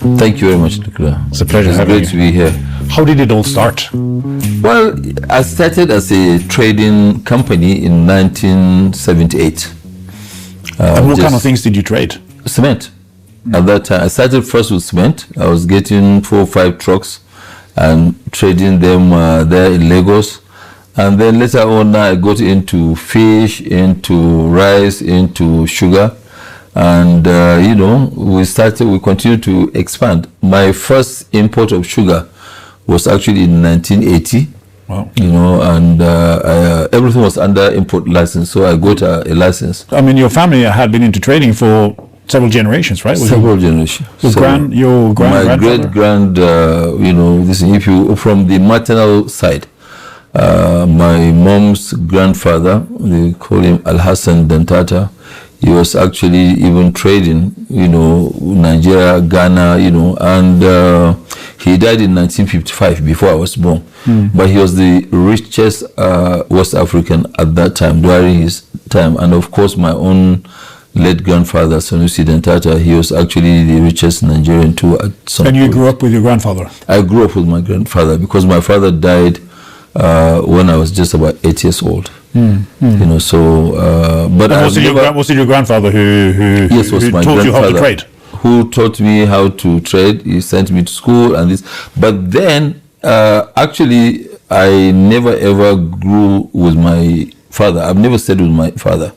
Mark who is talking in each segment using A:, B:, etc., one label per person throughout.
A: Thank you very much, Nicola.
B: It's a pleasure
A: It's
B: having
A: great
B: you.
A: to be here.
B: How did it all start?
A: Well, I started as a trading company in 1978.
B: And what kind of things did you trade?
A: Cement. At that time, I started first with cement. I was getting 4 or 5 trucks and trading them there in Lagos. And then later on, I got into fish, into rice, into sugar. And, we continued to expand. My first import of sugar was actually in 1980.
B: Wow.
A: And everything was under import license. So I got a license.
B: I mean, your family had been into trading for several generations, right?
A: Several generations.
B: Your
A: My
B: great-grandfather?
A: if you from the maternal side, my mom's grandfather, they call him Al Hassan Dantata. He was actually even trading, Nigeria, Ghana, and he died in 1955 before I was born. But he was the richest West African at that time, during his time. And of course, my own late grandfather, Sanusi Dantata, he was actually the richest Nigerian too at some
B: And you
A: point.
B: grew up with your grandfather?
A: I grew up with my grandfather because my father died when I was just about 8 years old. But
B: was it your grandfather who
A: yes, was my
B: taught you how to
A: grandfather
B: trade?
A: who taught me how to trade. He sent me to school and this. But then, actually, I never ever grew with my father. I've never stayed with my father.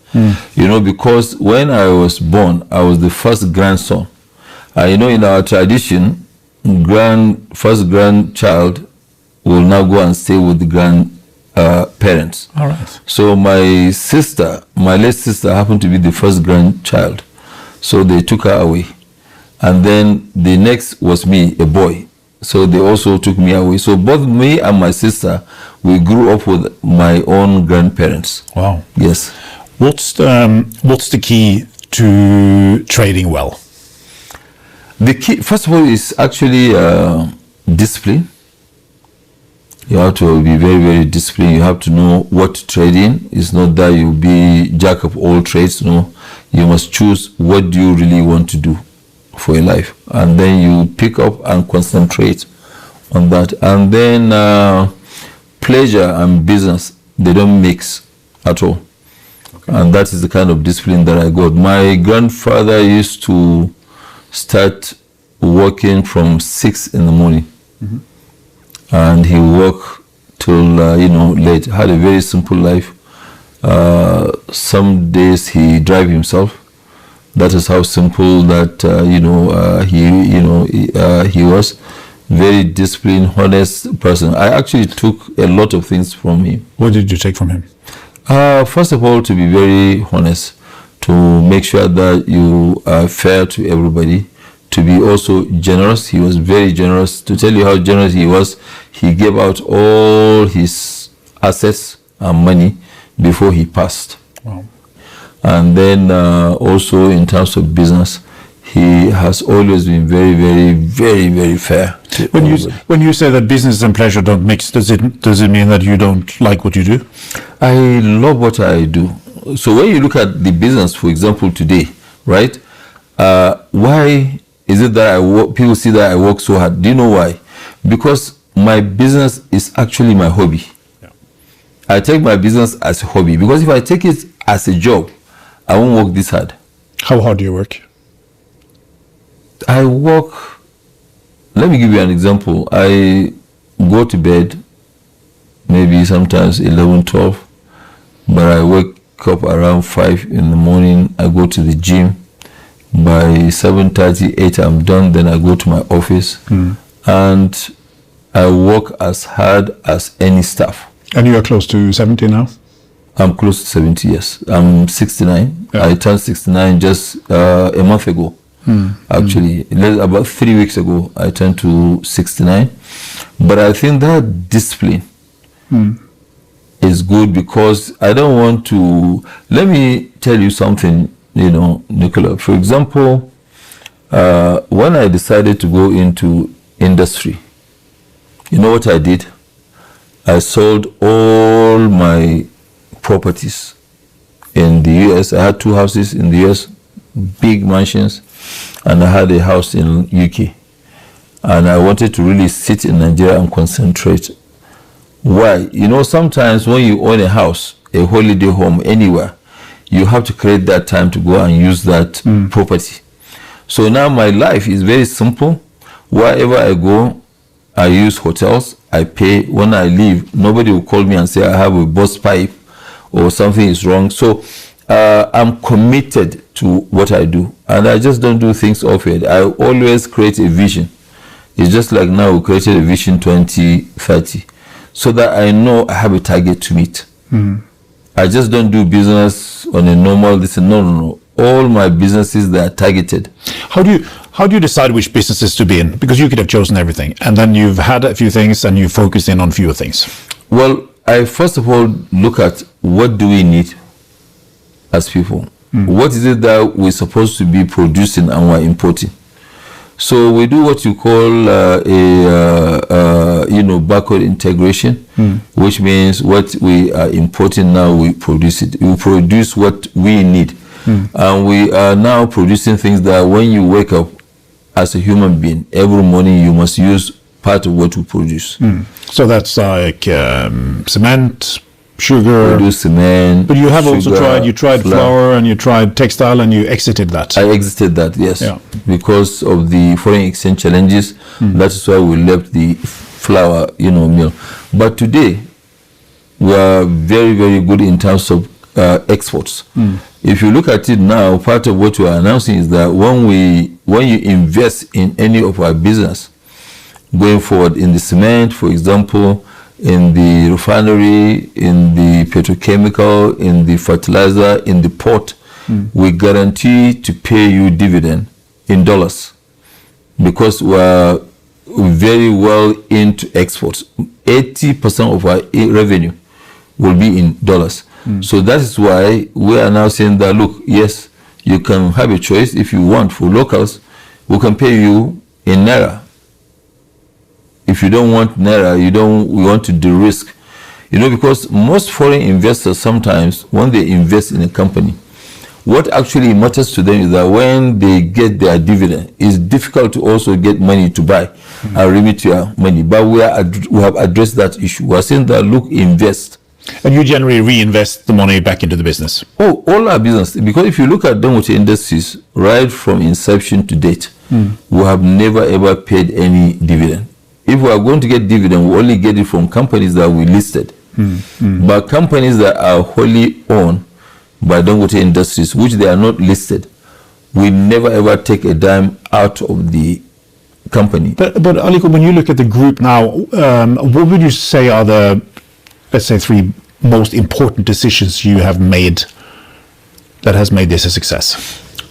A: Because when I was born, I was the first grandson. In our tradition, first grandchild will now go and stay with the grandparents.
B: All right.
A: So my late sister, happened to be the first grandchild. So they took her away. And then the next was me, a boy. So they also took me away. So both me and my sister, we grew up with my own grandparents.
B: Wow.
A: Yes.
B: What's the key to trading well?
A: The key, first of all, is actually discipline. You have to be very, very disciplined. You have to know what to trade in. It's not that you'll be jack of all trades. No, you must choose what do you really want to do for your life, and then you pick up and concentrate on that. And then pleasure and business, they don't mix at all. Okay. And that is the kind of discipline that I got. My grandfather used to start working from 6 in the morning. And he worked till late. Had a very simple life. Some days he drive himself. That is how simple that he was. Very disciplined, honest person. I actually took a lot of things from him.
B: What did you take from him?
A: First of all, to be very honest, to make sure that you are fair to everybody. To be also generous. He was very generous. To tell you how generous he was, he gave out all his assets and money before he passed.
B: Wow.
A: And then also in terms of business, he has always been very, very, very, very fair.
B: When you say that business and pleasure don't mix, does it mean that you don't like what you do?
A: I love what I do. So when you look at the business, for example, today, right? Why is it that people see that I work so hard? Do you know why? Because my business is actually my hobby. Yeah. I take my business as a hobby, because if I take it as a job, I won't work this hard.
B: How hard do you work?
A: I work, let me give you an example. I go to bed maybe sometimes 11, 12, but I wake up around 5 in the morning. I go to the gym. By 7:30, 8, I'm done. Then I go to my office and I work as hard as any staff.
B: And you are close to 70 now?
A: I'm close to 70, yes. I'm 69. Yeah. I turned 69 just a month ago. Actually, about 3 weeks ago, I turned to 69. But I think that discipline is good, because I don't want to... Let me tell you something, Nicola. For example, when I decided to go into industry, you know what I did? I sold all my properties in the US. I had 2 houses in the US, big mansions, and I had a house in UK. and I wanted to really sit in Nigeria and concentrate. Why? You know, sometimes when you own a house, a holiday home, anywhere, you have to create that time to go and use that property. So now my life is very simple. Wherever I go, I use hotels, I pay. When I leave, nobody will call me and say I have a burst pipe or something is wrong. So I'm committed to what I do, and I just don't do things off it. I always create a vision. It's just like now we created a vision 2030, so that I know I have a target to meet. I just don't do business on a normal. No. All my businesses, they are targeted.
B: How do you decide which businesses to be in? Because you could have chosen everything, and then you've had a few things, and you focus in on fewer things.
A: Well, I first of all look at what do we need as people. What is it that we're supposed to be producing and we're importing? So we do what you call backward integration, which means what we are importing now, we produce it. We produce what we need. And we are now producing things that when you wake up as a human being, every morning you must use part of what we produce.
B: So that's like cement, sugar.
A: We do cement.
B: But you have also
A: sugar,
B: tried flour, and you tried textile, and you exited that.
A: I exited that, yes.
B: Yeah.
A: Because of the foreign exchange challenges. That is why we left the flour, mill. But today, we are very, very good in terms of exports. If you look at it now, part of what we are announcing is that when you invest in any of our business, going forward in the cement, for example, in the refinery, in the petrochemical, in the fertilizer, in the port, we guarantee to pay you dividend in dollars, because we are very well into exports. 80% of our revenue will be in dollars. So that is why we are now saying that, look, yes, you can have a choice. If you want, for locals, we can pay you in Naira. If you don't want Naira, we want to de-risk. Because most foreign investors sometimes, when they invest in a company, what actually matters to them is that when they get their dividend, it's difficult to also get money to buy and remit your money. But we have addressed that issue. We are saying that, look, invest.
B: And you generally reinvest the money back into the business?
A: Oh, all our business. Because if you look at Dangote Industries, right from inception to date, we have never ever paid any dividend. If we are going to get dividend, we only get it from companies that we listed. But companies that are wholly owned by Dangote Industries, which they are not listed, we never ever take a dime out of the company.
B: But Aliko, when you look at the group now, what would you say are the, let's say, 3 most important decisions you have made that has made this a success?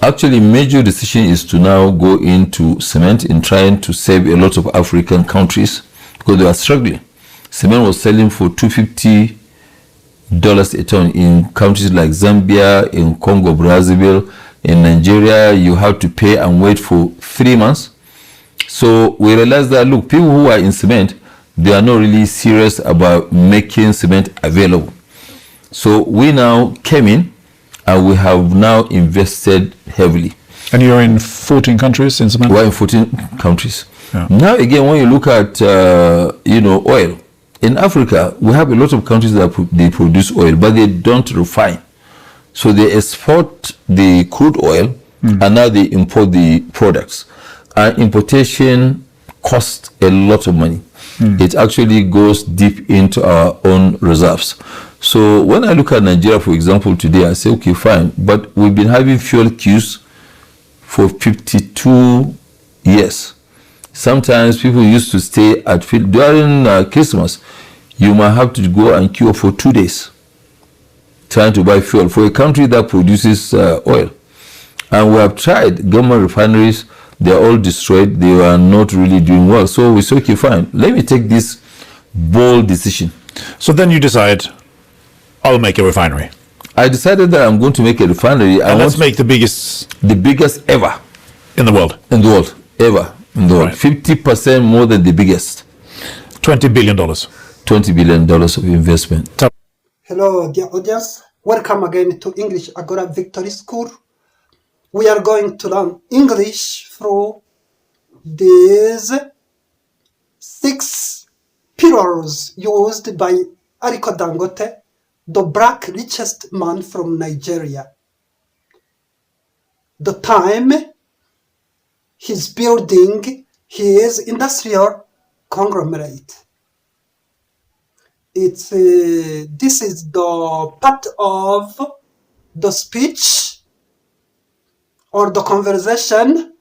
A: Actually, major decision is to now go into cement in trying to save a lot of African countries because they are struggling. Cement was selling for $250 a ton in countries like Zambia, in Congo, Brazzaville, in Nigeria. You have to pay and wait for 3 months. So we realized that, look, people who are in cement, they are not really serious about making cement available. So we now came in and we have now invested heavily.
B: And you're in 14 countries in cement?
A: We're in 14 countries.
B: Yeah.
A: Now again, when you look at oil, in Africa, we have a lot of countries that they produce oil, but they don't refine. So they export the crude oil and now they import the products. And importation costs a lot of money. It actually goes deep into our own reserves. So when I look at Nigeria, for example, today, I say, okay, fine, but we've been having fuel queues for 52 years. Sometimes people used to stay at field during Christmas. You might have to go and queue for 2 days trying to buy fuel for a country that produces oil. And we have tried government refineries. They're all destroyed. They are not really doing well. So we said, okay, fine, let me take this bold decision.
B: So then you decide, I'll make a refinery.
A: I decided that I'm going to make a refinery.
B: And let's make the biggest
A: ever
B: in the world.
A: In the world, ever in the world.
B: Right.
A: 50% more than the biggest.
B: $20 billion.
A: $20 billion of investment.
C: Hello, dear audience. Welcome again to English Agora Victory School. We are going to learn English through these figures used by Aliko Dangote, the black richest man from Nigeria. The time he's building his industrial conglomerate. This is the part of the speech or the conversation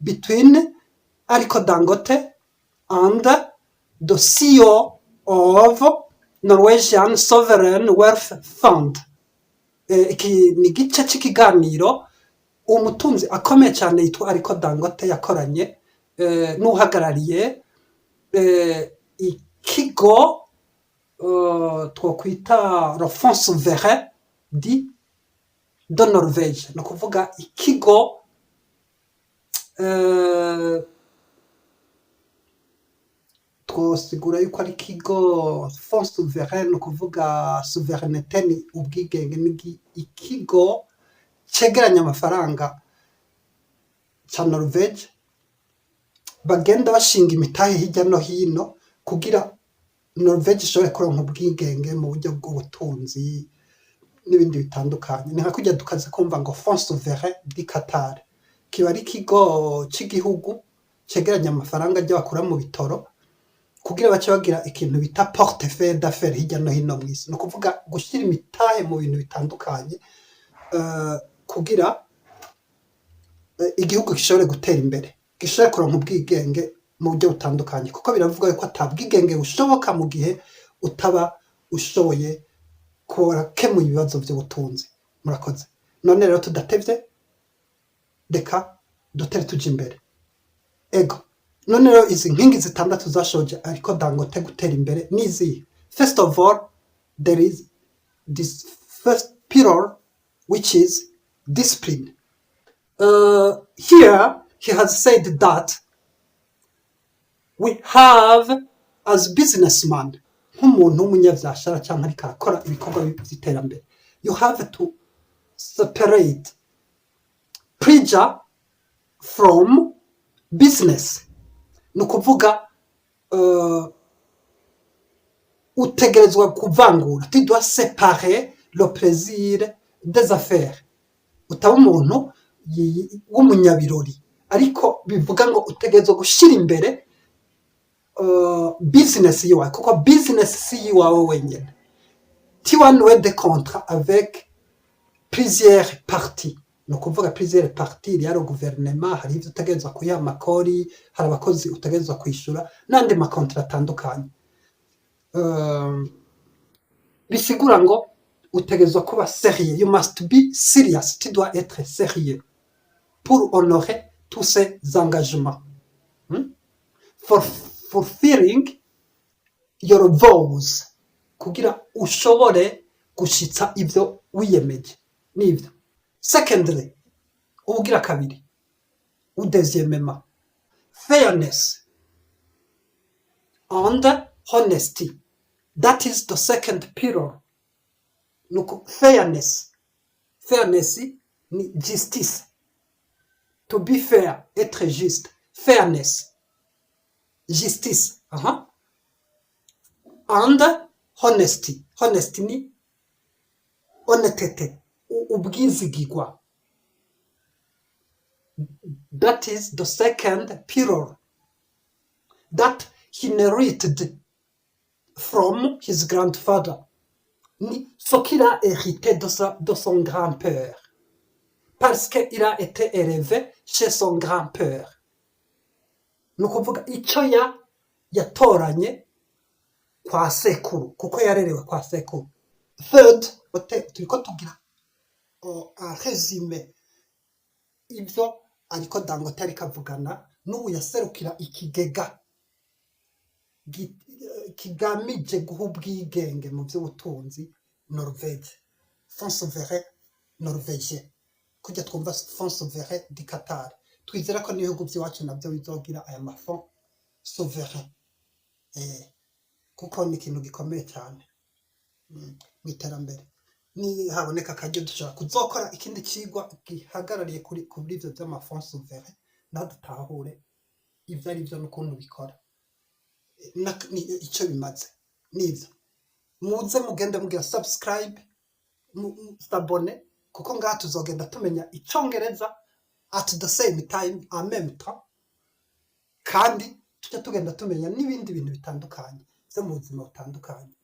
C: between Aliko Dangote and the CEO of Norwegian Sovereign Wealth Fund. Iki ni igice cy'ikiganiro umutunzi akomeye cyane yitwa Aliko Dangote yakoranye n'uhagarariye ikigo twakwita le Fonds Souverain de Norvège, ni ukuvuga ikigo twosigura yuko ari ikigo Fonds Souverain, ni ukuvuga souveraineté ni ubwigenge, ni ikigo cegeranya amafaranga ca Norvège bagenda bashinga imitahe hirya no hino kugira Norvège ishobore kuronka ubwigenge mu buryo bw'ubutunzi n'ibindi bitandukanye. Ni nka kujya dukaze kumva ngo Fonds Souverain du Qatar, kiba ari ikigo cy'igihugu cegeranya amafaranga ajya bakura mu bitoro kugira bace bagira ikintu bita portefeuille d'affaires hirya no hino mu isi, ni ukuvuga gushyira imitahe mu bintu bitandukanye kugira igihugu gishobore gutera imbere, gishobore kuronka ubwigenge mu buryo butandukanye, kuko biravuga yuko atabwigenge bushoboka mu gihe utaba ushoboye kurakemura ibibazo by'ubutunzi. Murakoze. None rero tudatevye, reka dutere tujya imbere. Ego, none rero izi nkingi zitandatu zashoje Aliko Dangote gutera imbere nizihe? First of all, there is this first pillar, which is discipline. Here he has said that we have, as businessman, nk'umuntu w'umunyavyashara cyangwa ariko akora ibikorwa by'iterambere, you have to separate pleasure from business. Ni ukuvuga utegerezwa kuvangura, tu dois séparer le plaisir des affaires. Utaba umuntu w'umunyabirori, ariko bivuga ngo utegerezwa gushyira imbere business yiwawe, kuko business si yiwawe wenyine. Tu as noué des contrats avec plusieurs parties. Ni ukuvuga plusieurs parties, il y a le gouvernement, hari ibyo utegerezwa kuyiha amakori, hari abakozi utegerezwa kwishyura n'andi makontra atandukanye. Bisigura ngo utegerezwa kuba sérieux, you must be serious, tu dois être sérieux pour honorer tous ces engagements. For fulfilling your vows, kugira ushobore gushitsa ibyo wiyemeje nibyo. Secondly, ubugira kabiri, ou deuxièmement, fairness and honesty. That is the second pillar. Look, fairness ni justice. To be fair, être juste. Fairness, justice. And honesty. Honesty ni honnêteté, ubwizigirwa. That is the second pillar that he inherited from his grandfather. Ni ce qu'il a hérité de son grand-père. Parce qu'il a été élevé chez son grand-père. Ni ukuvuga icyo yatoranye kwa sekuru, kuko yarerewe kwa sekuru. Third, turiko tugira un résumé ibyo Aliko Dangote ariko avugana n'ubu yaserukira ikigega kigamije guha ubwigenge mu by'ubutunzi Norvège, Fonds Souverain Norvégien, kujya twumva Fonds Souverain du Qatar. Twizera ko n'ibihugu by'iwacu nabyo bizogira aya mafond souverain, kuko ni ikintu gikomeye cyane mu iterambere. Ni haboneka akaryo dushobora kuzokora ikindi kigwa gihagarariye kuri ibyo by'amafond souverain, naho dutahure ibyo ari byo n'ukuntu bikora. icyo bimaze nibyo muze mugende mugira subscribe sabone kuko ngaha tuzogenda tumenya icyongereza at the same time en même temps kandi tujya tugenda tumenya n'ibindi bintu bitandukanye byo mu buzima butandukanye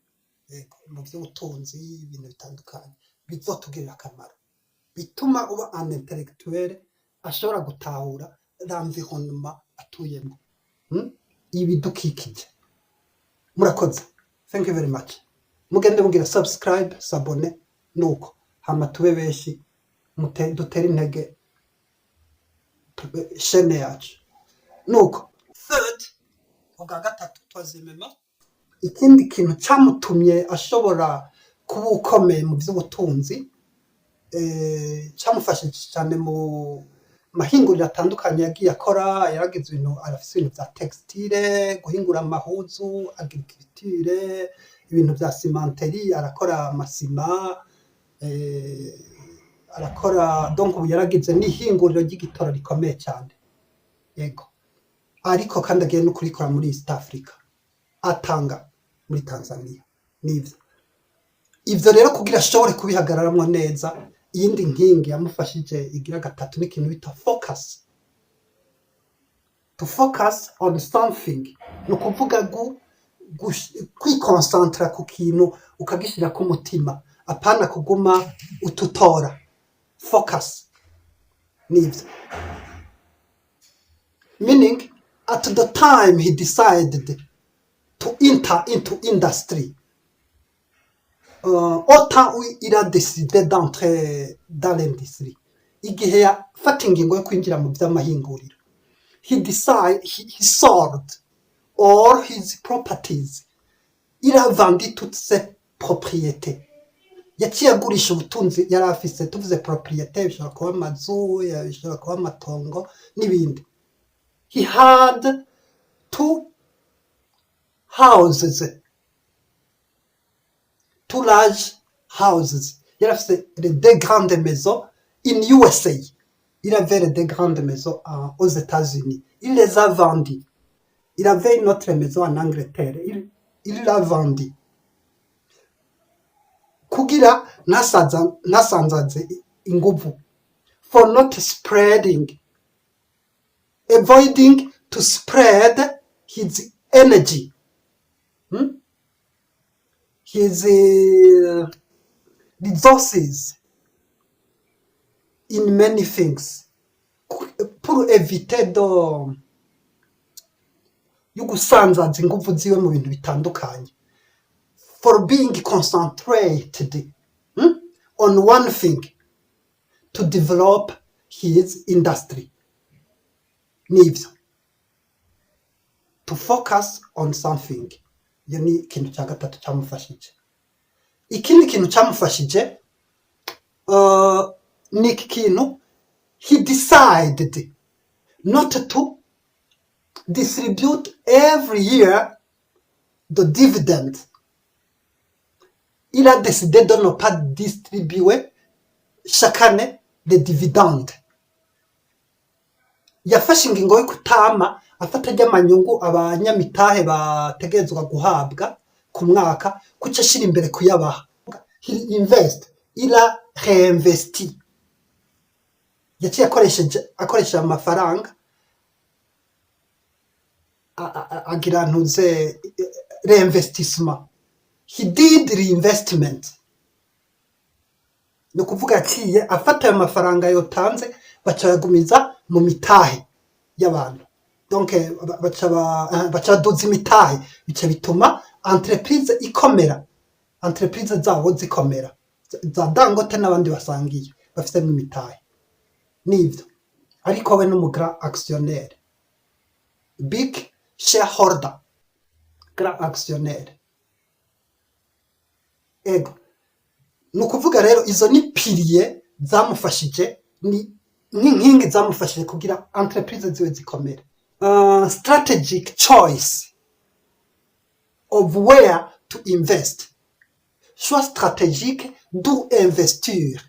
C: mu by'ubutunzi ibintu bitandukanye bizotugirira akamaro bituma uba un intellectuel ashobora gutahura l'environnement atuyemo ibidukikije murakoze thank you very much mugende mugira subscribe sabone nuko hama tube benshi dutere intege chaîne yacu nuko third ubwa gatatu twazimema ikindi kintu cyamutumye ashobora kuba ukomeye mu by'ubutunzi cyamufashije cyane mu mahinguriro atandukanye yagiye akora yaragize ibintu arafite ibintu bya textile guhingura amahuzu agriculture ibintu bya cimenterie arakora amasima arakora donc ubu yaragize n'ihinguriro ry'igitora rikomeye cyane yego ariko kandi agiye no kurikora muri East Africa atanga muri Tanzania nivyo ivyo rero kugira ashobore kubihagararamo neza iyindi nkingi yamufashije igira gatatu n'ikintu bita focus to focus on something no kuvuga kwikonsantra ku kintu ukagishira ku mutima apana kuguma ututora focus nivyo meaning at the time he decided to enter into industry autant il a décidé d'entrer dans l'industrie igihe yafata ingingo yo kwinjira mu by'amahinguriro he sold all his properties il a vendu toutes ses propriétés yaciye agurisha ubutunzi yari afise tuvuze propriété bishobora kuba amazu bishobora kuba amatongo n'ibindi he had 2 houses 2 large houses il avait des grandes maisons in USA il avait des grandes maisons aux États-Unis il les a vendues il avait une autre maison en Angleterre il l'a vendue kugira nasanzaze inguvu for not spreading avoiding to spread his energy his resources in many things pour éviter yo gusanzaza inguvu ziwe mu bintu bitandukanye for being concentrated on one thing to develop his industry nivyo to focus on something iyo ni ikintu cya gatatu cyamufashije ikindi kintu cyamufashije ni ikintu he decided not to distribute every year the dividend il a décidé de ne pas distribuer chaque année les dividendes yafashe ingingo yo kutama afata ry'amanyungu abanyamitahe bategezwa guhabwa ku mwaka kuca ashira imbere kuyabaha he invest il a réinvesti yaciye akoresheje amafaranga agira ntuze reinvestissement he did reinvestment no kuvuga yaciye afata ayo mafaranga yotanze bacayagumiza mu mitahe y'abantu donc bacaduza imitahe bica bituma entreprise ikomera entreprise zabo zikomera za Dangote n'abandi basangiye bafite mu mitahe nivyo ariko we n'umugra actionnaire big shareholder grand actionnaire ego nukuvuga rero izo ni pilier zamufashije ni nk'inkingi zamufashije kugira entreprise ziwe zikomere strategic choice of where to invest choix stratégique d'où investir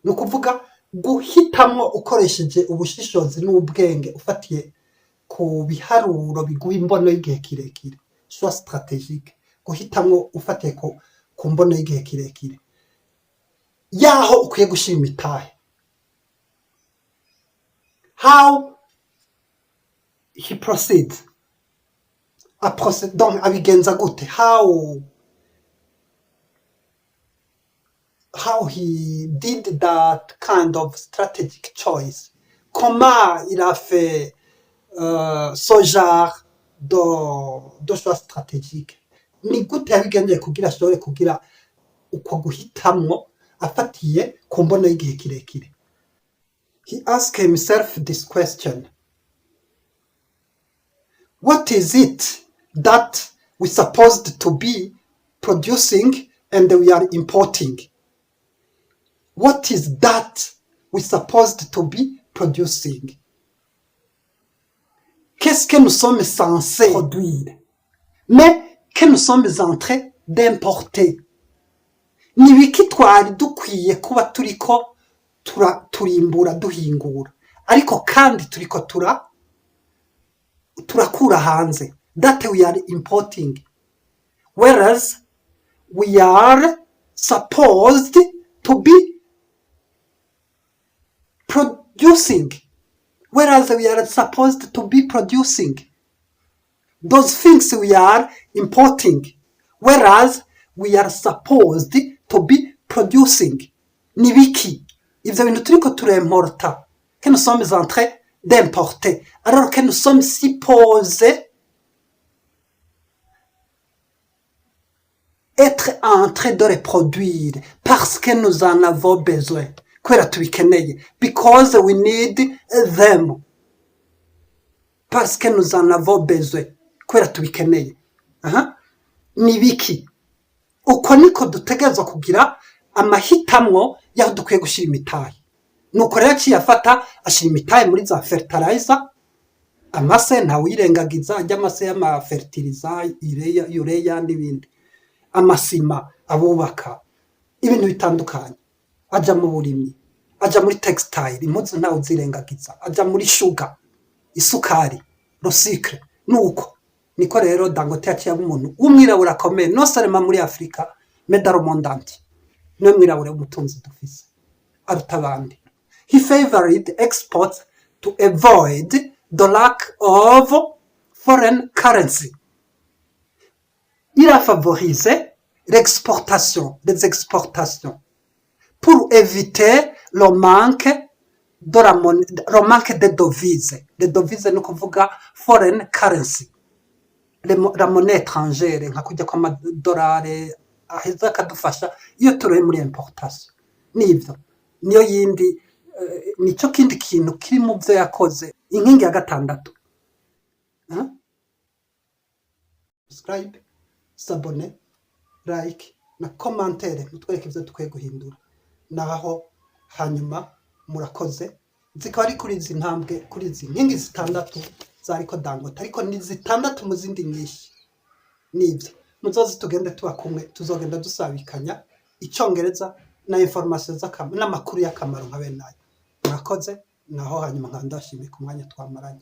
C: nukuvuga guhitamwo ukoresheje ubushishozi n'ubwenge ufatiye ku biharuro biguha imbono y'igihe kirekire soit stratégique guhitamwo ufatiye ku mbono y'igihe kirekire yaho ukwiye gushira imitahe how he proceeds donc abigenza gute how he did that kind of strategic choice, comment il a fait ce genre de choix stratégique, ni gute yabigenje kugira ashobore kugira uko guhitamwo afatiye ku mbono y'igihe kirekire. He asked himself this question: what is it that we're supposed to be producing and we are importing? What is that we're supposed to be producing? Qu'est-ce que nous sommes censés produire, mais que nous sommes en train d'importer? Ni biki twari dukwiye kuba turiko turimbura duhingura, ariko kandi turiko turakura hanze, that we are importing, whereas we are supposed to be producing, those things we are importing, whereas we are supposed to be producing. Ni biki ivyo bintu turiko turemporta, que nous sommes en train d'importer, alors que nous sommes supposés être en train de les produire parce que nous en avons besoin, kubera tubikeneye, because we need them, parce que nous en avons besoin, kubera tubikeneye. Ni biki? Uko niko dutegerezwa kugira amahitamwo yaho dukwiye gushira imitahe. Nuko rero ciyafata ashira imitahe muri za fertilizer, amase ntawirengagiza, ajya amase y'amafertilizer, urea n'ibindi, amasima abubaka, ibintu bitandukanye, aja mu burimyi, aja muri textile, impuzu ntawe uzirengagiza, aja muri sugar, isukari, recycle. Nuko niko rero Dangote yaciye umuntu w'umwirabura akomeye, no seulement muri Afrika, mais dans le monde entier, no mwirabura umutunzi dufise aruta abandi. He favored exports to avoid the lack of foreign currency. Il a favorisé les exportations pour éviter le manque de devises. Les devises ni kuvuga foreign currency, la monnaie étrangère, nka kujya kwa amadolari aheza akadufasha iyo turoye muri importation. Nivyo niyo yindi nicyo kindi kintu kiri mu byo yakoze. Inkingi ya gatandatu, subscribe, s'abonner, like na commentaire, mutwereke ibyo dukwiye guhindura, naho hanyuma murakoze. Zikaba ari kuri izi ntambwe, kuri izi nkingi zitandatu zariko Dangote, ariko ni zitandatu mu zindi nyinshi. Nibyo muzozi tugende tuba kumwe, tuzogenda dusabikanya icyongereza na information n'amakuru y'akamaro nka bene nayo. Murakoze, naho hanyuma nkandashimiye ku mwanya twamaranye.